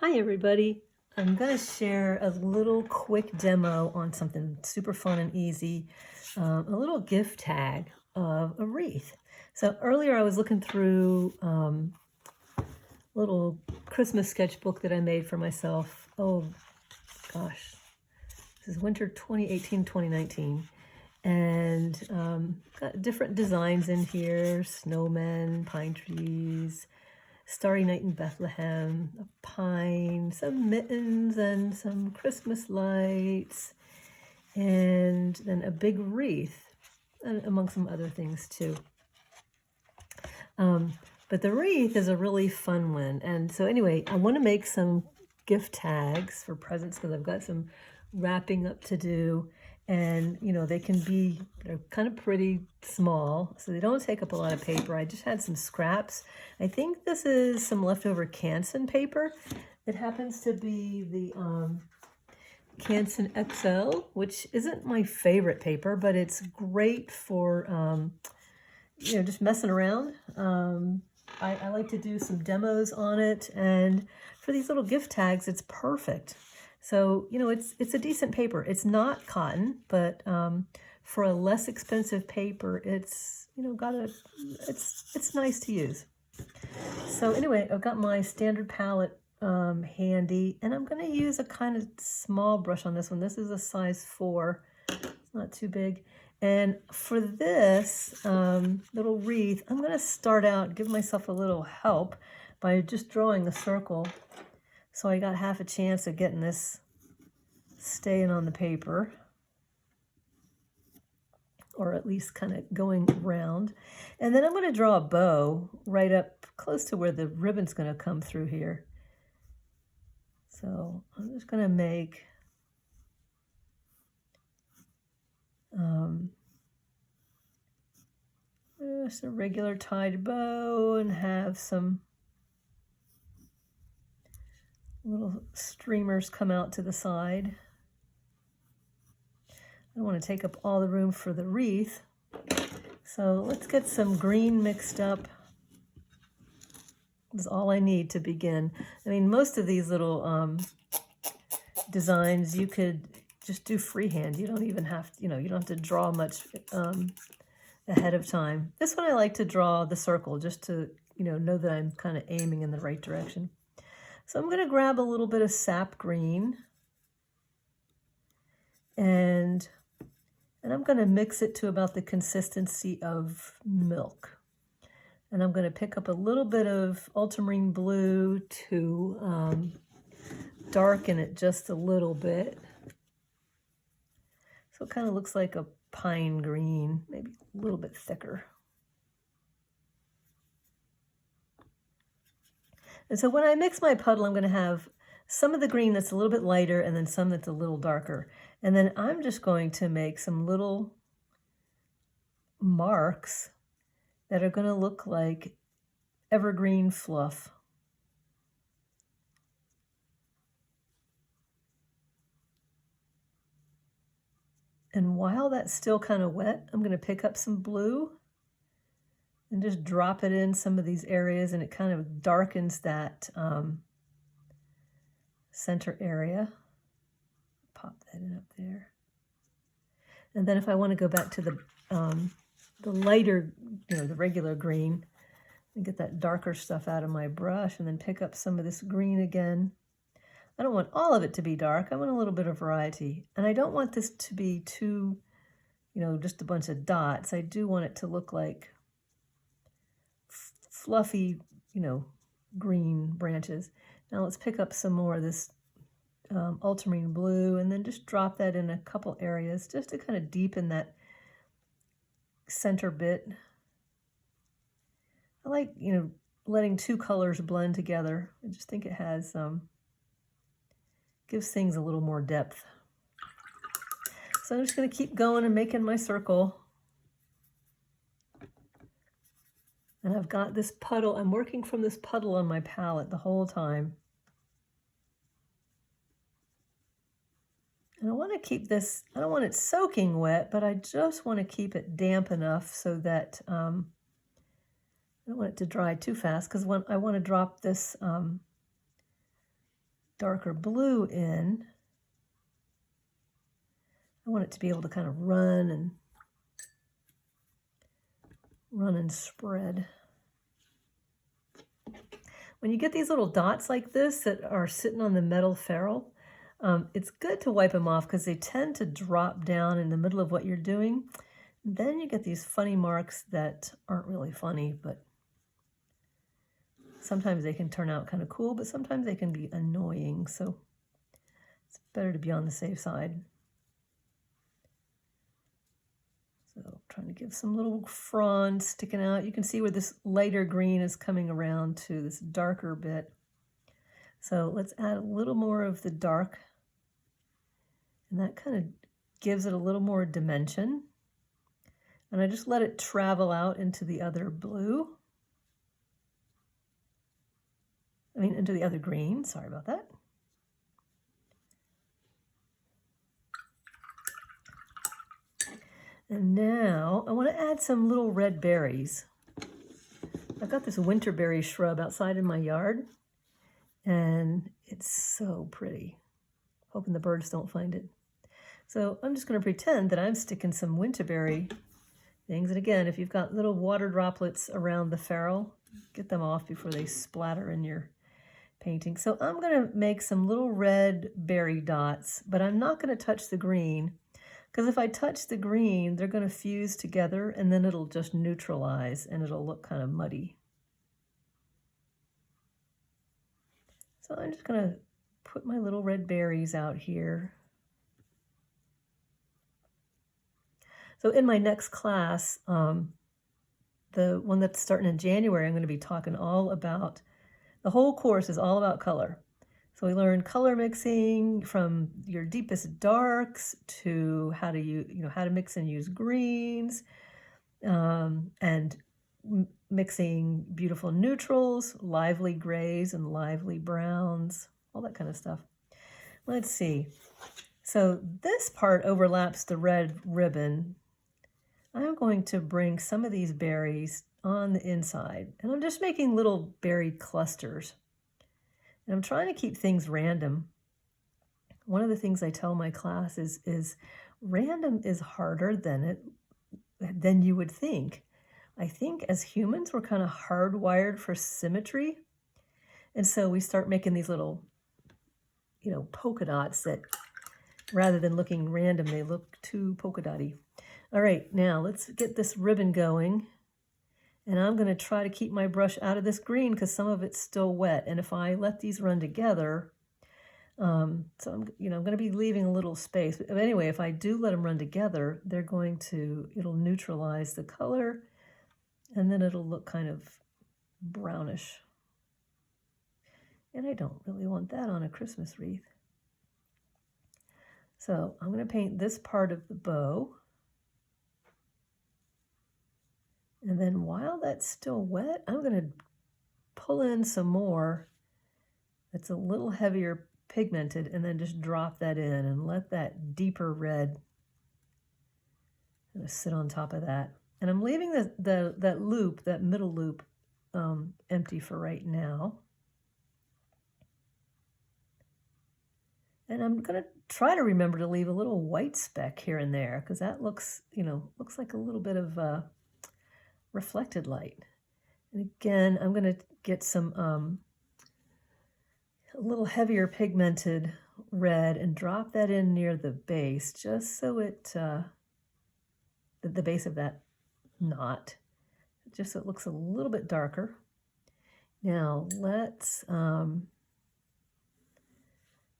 Hi everybody. I'm going to share a little quick demo on something super fun and easy, a little gift tag of a wreath. So earlier I was looking through a little Christmas sketchbook that I made for myself. Oh gosh, this is winter 2018-2019. And got different designs in here: snowmen, pine trees, Starry Night in Bethlehem, a pine, some mittens, and some Christmas lights, and then a big wreath, and among some other things too. But the wreath is a really fun one. And so anyway, I want to make some gift tags for presents because I've got some wrapping up to do. And, you know, they're kind of pretty small, so they don't take up a lot of paper. I just had some scraps. I think this is some leftover Canson paper. It happens to be the Canson XL, which isn't my favorite paper, but it's great for, just messing around. I like to do some demos on it, and for these little gift tags, it's perfect. So, you know, it's a decent paper. It's not cotton, but for a less expensive paper, it's, you know, it's nice to use. So anyway, I've got my standard palette handy, and I'm going to use a kind of small brush on this one. This is a size 4. It's not too big. And for this little wreath, I'm going to start out, give myself a little help by just drawing a circle. So I got half a chance of getting this staying on the paper, or at least kind of going round. And then I'm going to draw a bow right up close to where the ribbon's going to come through here. So I'm just going to make just a regular tied bow and have some little streamers come out to the side. I don't want to take up all the room for the wreath. So let's get some green mixed up. That's all I need to begin. I mean, most of these little designs you could just do freehand. You don't even have to, you don't have to draw much ahead of time. This one I like to draw the circle just to, know that I'm kind of aiming in the right direction. So I'm going to grab a little bit of sap green, and I'm going to mix it to about the consistency of milk. And I'm going to pick up a little bit of ultramarine blue to darken it just a little bit. So it kind of looks like a pine green, maybe a little bit thicker. And so when I mix my puddle, I'm going to have some of the green that's a little bit lighter and then some that's a little darker. And then I'm just going to make some little marks that are going to look like evergreen fluff. And while that's still kind of wet, I'm going to pick up some blue and just drop it in some of these areas, and it kind of darkens that center area. Pop that in up there. And then if I want to go back to the lighter, the regular green, and get that darker stuff out of my brush, and then pick up some of this green again. I don't want all of it to be dark. I want a little bit of variety. And I don't want this to be too, just a bunch of dots. I do want it to look like fluffy, green branches. Now let's pick up some more of this ultramarine blue, and then just drop that in a couple areas just to kind of deepen that center bit. I like, letting two colors blend together. I just think it has, gives things a little more depth. So I'm just going to keep going and making my circle. And I've got this puddle. I'm working from this puddle on my palette the whole time. And I want to keep this, I don't want it soaking wet, but I just want to keep it damp enough so that I don't want it to dry too fast, because when I want to drop this darker blue in, I want it to be able to kind of run and spread. When you get these little dots like this that are sitting on the metal ferrule, it's good to wipe them off because they tend to drop down in the middle of what you're doing. Then you get these funny marks that aren't really funny, but sometimes they can turn out kind of cool, but sometimes they can be annoying. So it's better to be on the safe side. So trying to give some little fronds sticking out. You can see where this lighter green is coming around to this darker bit. So let's add a little more of the dark. And that kind of gives it a little more dimension. And I just let it travel out into the other blue. Into the other green, sorry about that. And now I want to add some little red berries. I've got this winterberry shrub outside in my yard, and it's so pretty. Hoping the birds don't find it. So I'm just going to pretend that I'm sticking some winterberry things. And again, if you've got little water droplets around the ferrule, get them off before they splatter in your painting. So I'm going to make some little red berry dots, but I'm not going to touch the green, because if I touch the green, they're going to fuse together and then it'll just neutralize and it'll look kind of muddy. So I'm just going to put my little red berries out here. So in my next class, the one that's starting in January, I'm going to be talking all about, the whole course is all about color. So we learn color mixing from your deepest darks to how to how to mix and use greens, and mixing beautiful neutrals, lively grays and lively browns, all that kind of stuff. Let's see. So this part overlaps the red ribbon. I'm going to bring some of these berries on the inside, and I'm just making little berry clusters. And I'm trying to keep things random. One of the things I tell my class is random is harder than you would think. I think as humans, we're kind of hardwired for symmetry. And so we start making these little, polka dots that rather than looking random, they look too polka dotty. All right, now let's get this ribbon going. And I'm going to try to keep my brush out of this green because some of it's still wet. And if I let these run together, so I'm going to be leaving a little space. But anyway, if I do let them run together, it'll neutralize the color, and then it'll look kind of brownish. And I don't really want that on a Christmas wreath. So I'm going to paint this part of the bow. And then while that's still wet, I'm going to pull in some more that's a little heavier pigmented, and then just drop that in and let that deeper red sit on top of that. And I'm leaving that loop, that middle loop, empty for right now. And I'm going to try to remember to leave a little white speck here and there, because that looks like a little bit of reflected light. And again, I'm going to get some a little heavier pigmented red and drop that in near the base, just so it the base of that knot, just so it looks a little bit darker. Now let's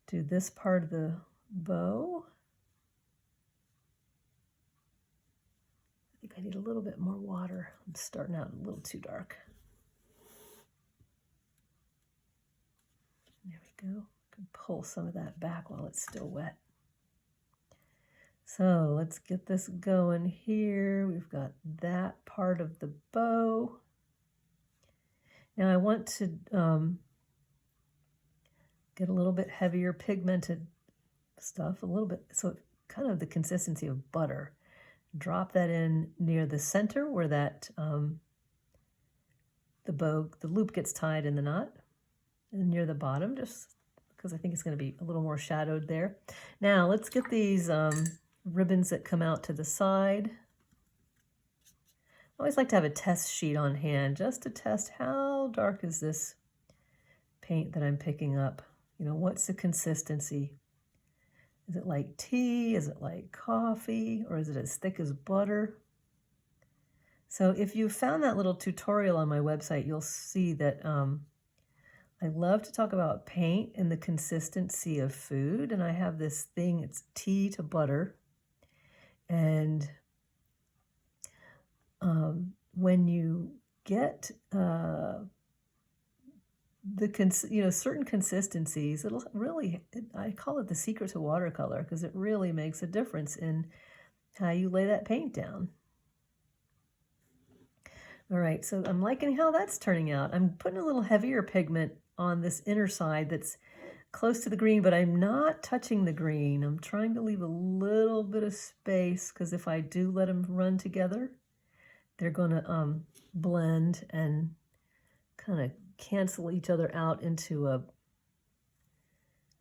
do this part of the bow. I think I need a little bit more water. I'm starting out a little too dark. There we go. I can pull some of that back while it's still wet. So let's get this going here. We've got that part of the bow. Now I want to get a little bit heavier pigmented stuff, a little bit, so kind of the consistency of butter. Drop that in near the center where that the loop gets tied in the knot, and near the bottom, just because I think it's going to be a little more shadowed there. Now let's get these ribbons that come out to the side. I always like to have a test sheet on hand just to test how dark is this paint that I'm picking up. You know, what's the consistency? Is it like tea? Is it like coffee? Or is it as thick as butter? So if you found that little tutorial on my website, you'll see that I love to talk about paint and the consistency of food. And I have this thing, it's tea to butter. And when you get certain consistencies, it'll really, I call it the secret to watercolor, because it really makes a difference in how you lay that paint down. All right, so I'm liking how that's turning out. I'm putting a little heavier pigment on this inner side that's close to the green, but I'm not touching the green. I'm trying to leave a little bit of space, because if I do let them run together, they're going to blend and kind of cancel each other out into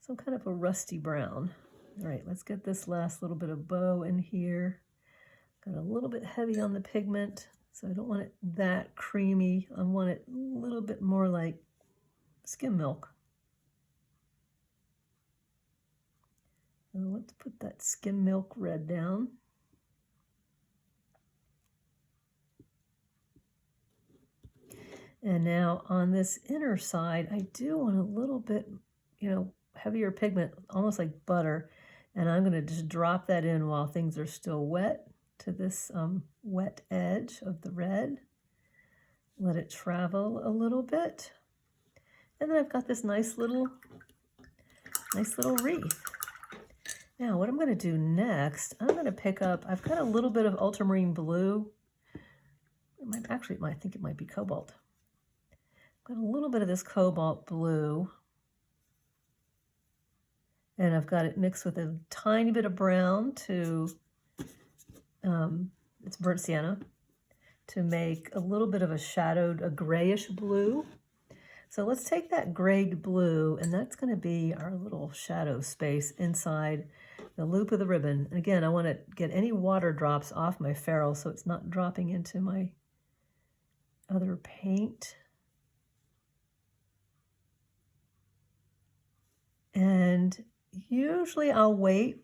some kind of a rusty brown. All right, let's get this last little bit of bow in here. Got a little bit heavy on the pigment, so I don't want it that creamy. I want it a little bit more like skim milk. So let's put that skim milk red down. And now on this inner side, I do want a little bit, heavier pigment, almost like butter. And I'm going to just drop that in while things are still wet to this wet edge of the red. Let it travel a little bit. And then I've got this nice little wreath. Now what I'm going to do next, I'm going to pick up, I've got a little bit of ultramarine blue. I think it might be cobalt. Got a little bit of this cobalt blue, and I've got it mixed with a tiny bit of brown it's burnt sienna, to make a little bit of a grayish blue. So let's take that grayed blue, and that's going to be our little shadow space inside the loop of the ribbon. And again, I want to get any water drops off my ferrule so it's not dropping into my other paint. And usually I'll wait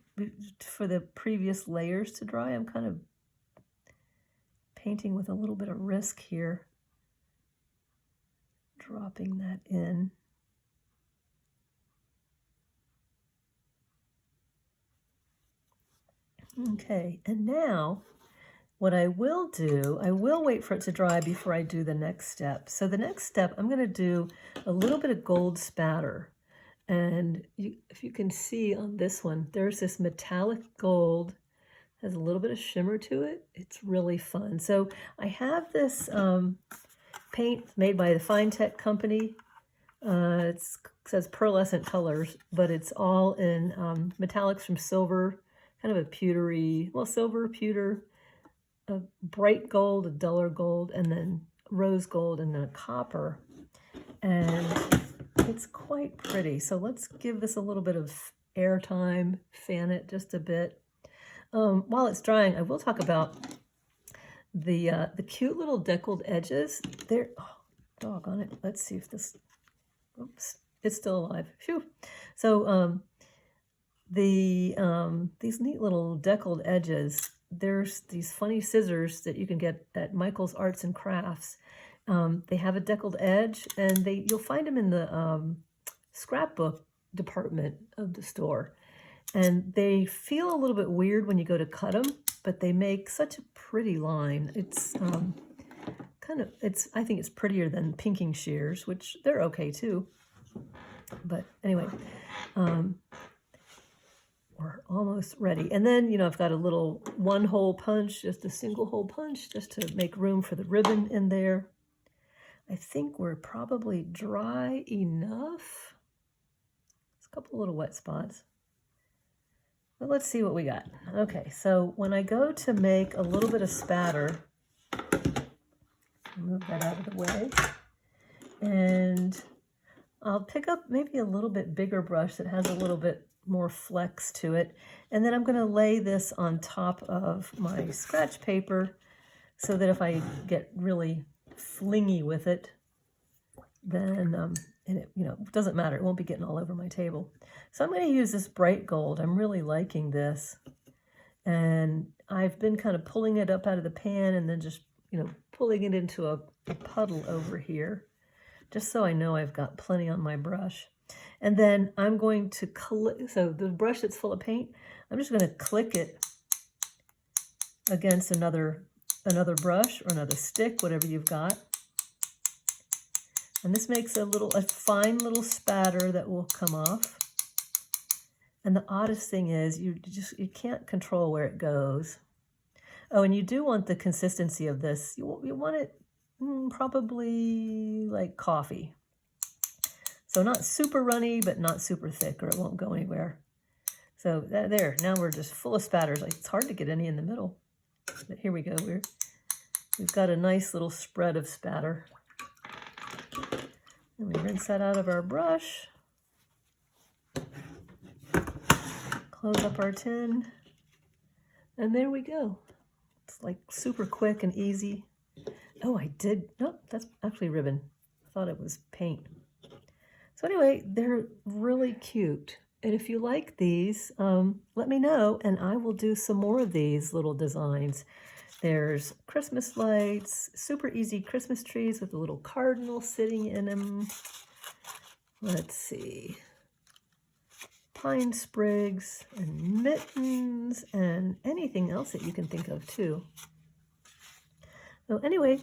for the previous layers to dry. I'm kind of painting with a little bit of risk here, dropping that in. Okay, and now what I will do, I will wait for it to dry before I do the next step. So the next step, I'm going to do a little bit of gold spatter. And if you can see on this one, there's this metallic gold, has a little bit of shimmer to it. It's really fun. So I have this paint made by the Fine Tech company. It says pearlescent colors, but it's all in metallics from silver, kind of a pewtery, well, silver, pewter, a bright gold, a duller gold, and then rose gold, and then a copper. And it's quite pretty. So let's give this a little bit of air time, fan it just a bit. While it's drying, I will talk about the cute little deckled edges. There, oh, doggone it. Let's see if this, oops, it's still alive. Phew. So these neat little deckled edges, there's these funny scissors that you can get at Michael's Arts and Crafts. They have a deckled edge, and you'll find them in the scrapbook department of the store. And they feel a little bit weird when you go to cut them, but they make such a pretty line. It's I think it's prettier than pinking shears, which they're okay too. But anyway, we're almost ready. And then, I've got a little one-hole punch, just a single-hole punch, just to make room for the ribbon in there. I think we're probably dry enough. There's a couple little wet spots. But let's see what we got. Okay, so when I go to make a little bit of spatter, move that out of the way, and I'll pick up maybe a little bit bigger brush that has a little bit more flex to it. And then I'm going to lay this on top of my scratch paper so that if I get really flingy with it, then, and it, it doesn't matter. It won't be getting all over my table. So I'm going to use this bright gold. I'm really liking this. And I've been kind of pulling it up out of the pan and then just, pulling it into a puddle over here, just so I know I've got plenty on my brush. And then I'm going to click, so the brush that's full of paint, I'm just going to click it against another brush or another stick, whatever you've got. And this makes a fine little spatter that will come off. And the oddest thing is you can't control where it goes. Oh, and you do want the consistency of this. You want it probably like coffee. So not super runny, but not super thick, or it won't go anywhere. So there, now we're just full of spatters. Like, it's hard to get any in the middle. But here we go. We've got a nice little spread of spatter. And we rinse that out of our brush. Close up our tin. And there we go. It's like super quick and easy. Oh, nope, that's actually ribbon. I thought it was paint. So anyway, they're really cute. And if you like these, let me know, and I will do some more of these little designs. There's Christmas lights, super easy Christmas trees with a little cardinal sitting in them. Let's see. Pine sprigs and mittens and anything else that you can think of too. So anyway,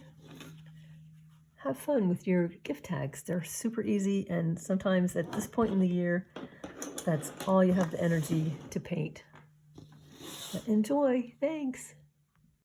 have fun with your gift tags. They're super easy, and sometimes at this point in the year, that's all you have the energy to paint. But enjoy. Thanks.